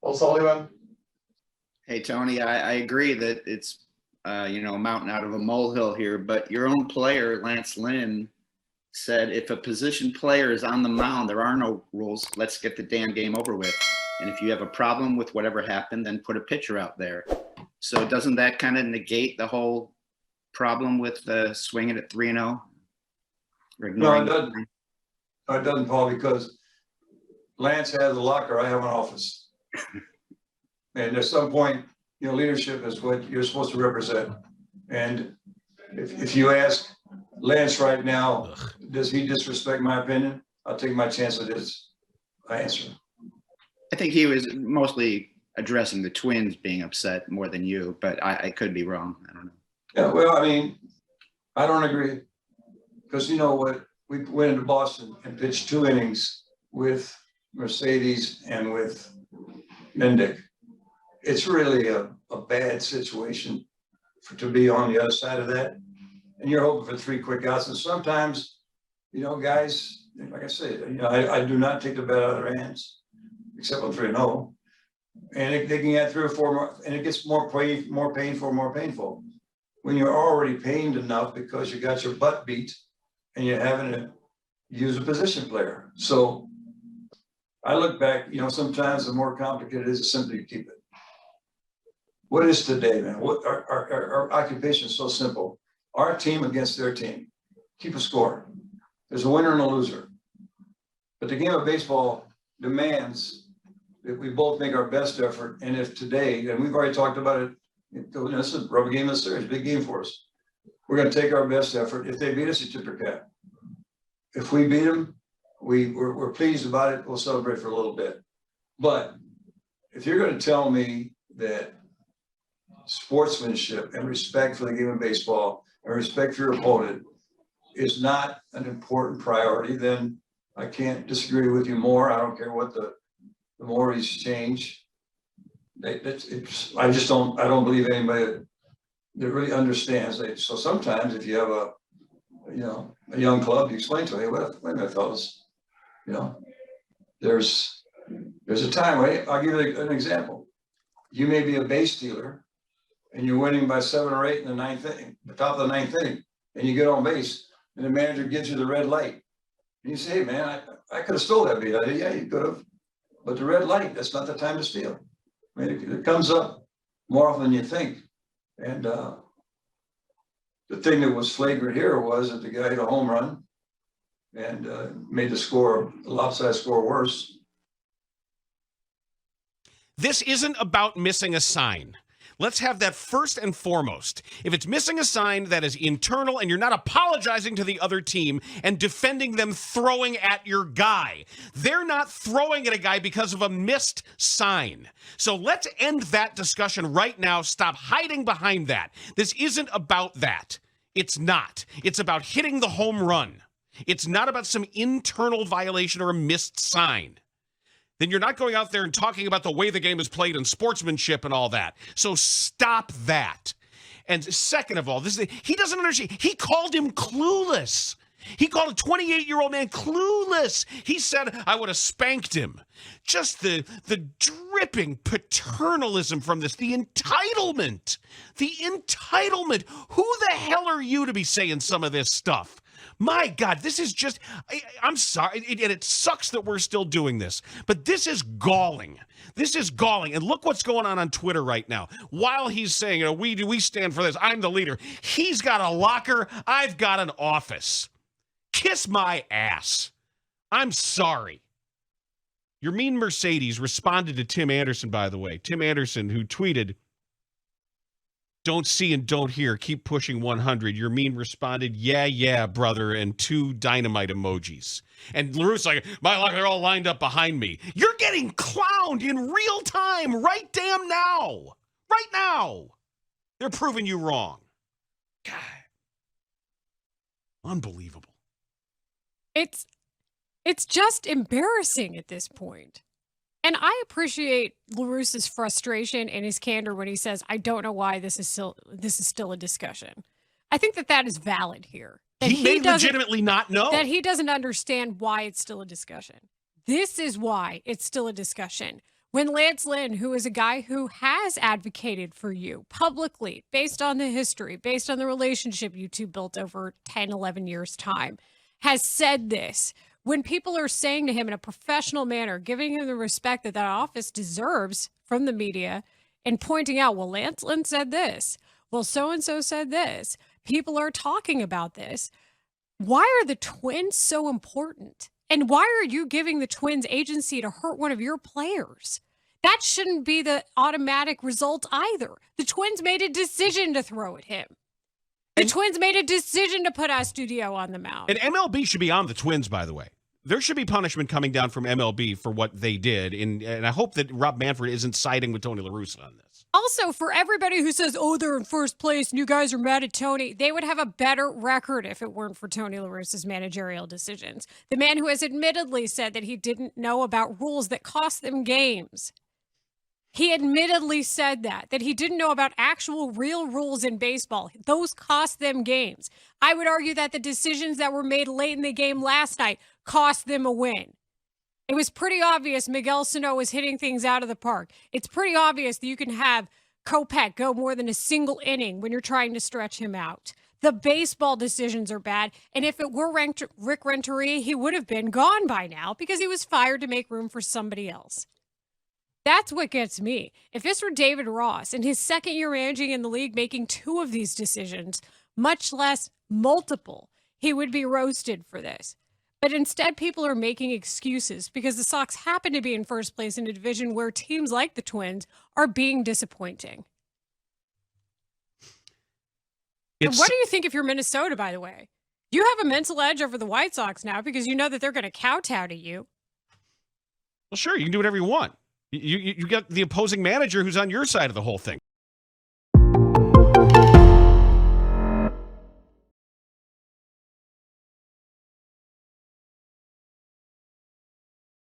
O'Sullivan. Hey, Tony, I agree that it's, a mountain out of a molehill here, but your own player, Lance Lynn, said if a position player is on the mound, there are no rules. Let's get the damn game over with. And if you have a problem with whatever happened, then put a pitcher out there. So doesn't that kind of negate the whole problem with swinging at 3-0? No, it doesn't. No, it doesn't, Paul, because Lance has a locker. I have an office. And at some point, leadership is what you're supposed to represent. And if you ask Lance right now, does he disrespect my opinion? I'll take my chance with his answer. I think he was mostly addressing the Twins being upset more than you, but I could be wrong. I don't know. Yeah, well, I mean, I don't agree. Because you know what? We went into Boston and pitched 2 innings with Mercedes and with Mendick. It's really a bad situation to be on the other side of that. And you're hoping for 3 quick outs. And sometimes, guys, like I said, I do not take the bat out of their hands, except on 3-0. And they can get 3 or 4 more, and it gets more painful. When you're already pained enough because you got your butt beat and you're having to use a position player. So I look back, sometimes the more complicated it is, the simpler you keep it. What is today, man? What our occupation is so simple. Our team against their team. Keep a score. There's a winner and a loser. But the game of baseball demands that we both make our best effort. And if today, and we've already talked about it, this is a rubber game of the series, big game for us. We're going to take our best effort. If they beat us, you tip your cap. If we beat them, we're pleased about it. We'll celebrate for a little bit. But if you're going to tell me that sportsmanship and respect for the game of baseball and respect for your opponent is not an important priority, then I can't disagree with you more. I don't care what the mores change. I don't believe anybody that really understands it. So sometimes if you have a young club, you explain to me, wait a minute, fellas, there's a time, right? I'll give you an example. You may be a base stealer and you're winning by 7 or 8 in the 9th inning, the top of the 9th inning, and you get on base and the manager gives you the red light. And you say, hey man, I could have stole that base. Yeah, you could have. But the red light, that's not the time to steal. I mean, it comes up more often than you think. And the thing that was flagrant here was that the guy hit a home run and made the lopsided score worse. This isn't about missing a sign. Let's have that first and foremost. If it's missing a sign that is internal and you're not apologizing to the other team and defending them throwing at your guy, they're not throwing at a guy because of a missed sign. So let's end that discussion right now. Stop hiding behind that. This isn't about that. It's not. It's about hitting the home run. It's not about some internal violation or a missed sign. Then you're not going out there and talking about the way the game is played and sportsmanship and all that. So stop that. And second of all, he doesn't understand. He called him clueless. He called a 28-year-old man clueless. He said, I would have spanked him. Just the dripping paternalism from this, the entitlement. Who the hell are you to be saying some of this stuff? My God, this is just, I'm sorry, and it sucks that we're still doing this, but this is galling. This is galling. And look what's going on Twitter right now. While he's saying, we stand for this, I'm the leader, he's got a locker, I've got an office. Kiss my ass. I'm sorry. Yermin Mercedes responded to Tim Anderson, by the way. Tim Anderson, who tweeted, don't see and don't hear. Keep pushing 100. Yermin responded, yeah, brother, and 2 dynamite emojis. And La Russa, like, they're all lined up behind me. You're getting clowned in real time right damn now. Right now. They're proving you wrong. God. Unbelievable. It's just embarrassing at this point. And I appreciate La Russa's frustration and his candor when he says, I don't know why this is still a discussion. I think that is valid here. He may legitimately not know. That he doesn't understand why it's still a discussion. This is why it's still a discussion. When Lance Lynn, who is a guy who has advocated for you publicly, based on the history, based on the relationship you two built over 10, 11 years' time, has said this, when people are saying to him in a professional manner, giving him the respect that that office deserves from the media, and pointing out, well, Lance Lynn said this, well, so-and-so said this, people are talking about this. Why are the Twins so important? And why are you giving the Twins agency to hurt one of your players? That shouldn't be the automatic result either. The Twins made a decision to throw at him. The Twins made a decision to put Astudillo on the mound. And MLB should be on the Twins, by the way. There should be punishment coming down from MLB for what they did. And I hope that Rob Manfred isn't siding with Tony La Russa on this. Also, for everybody who says, oh, they're in first place and you guys are mad at Tony, they would have a better record if it weren't for Tony La Russa's managerial decisions. The man who has admittedly said that he didn't know about rules that cost them games. He admittedly said that he didn't know about actual real rules in baseball. Those cost them games. I would argue that the decisions that were made late in the game last night cost them a win. It was pretty obvious Miguel Sano was hitting things out of the park. It's pretty obvious that you can have Kopech go more than a single inning when you're trying to stretch him out. The baseball decisions are bad. And if it were Rick Renteria, he would have been gone by now because he was fired to make room for somebody else. That's what gets me. If this were David Ross in his second year managing in the league making 2 of these decisions, much less multiple, he would be roasted for this. But instead, people are making excuses because the Sox happen to be in first place in a division where teams like the Twins are being disappointing. And what do you think if you're Minnesota, by the way? You have a mental edge over the White Sox now because you know that they're going to kowtow to you. Well, sure, you can do whatever you want. You got the opposing manager who's on your side of the whole thing.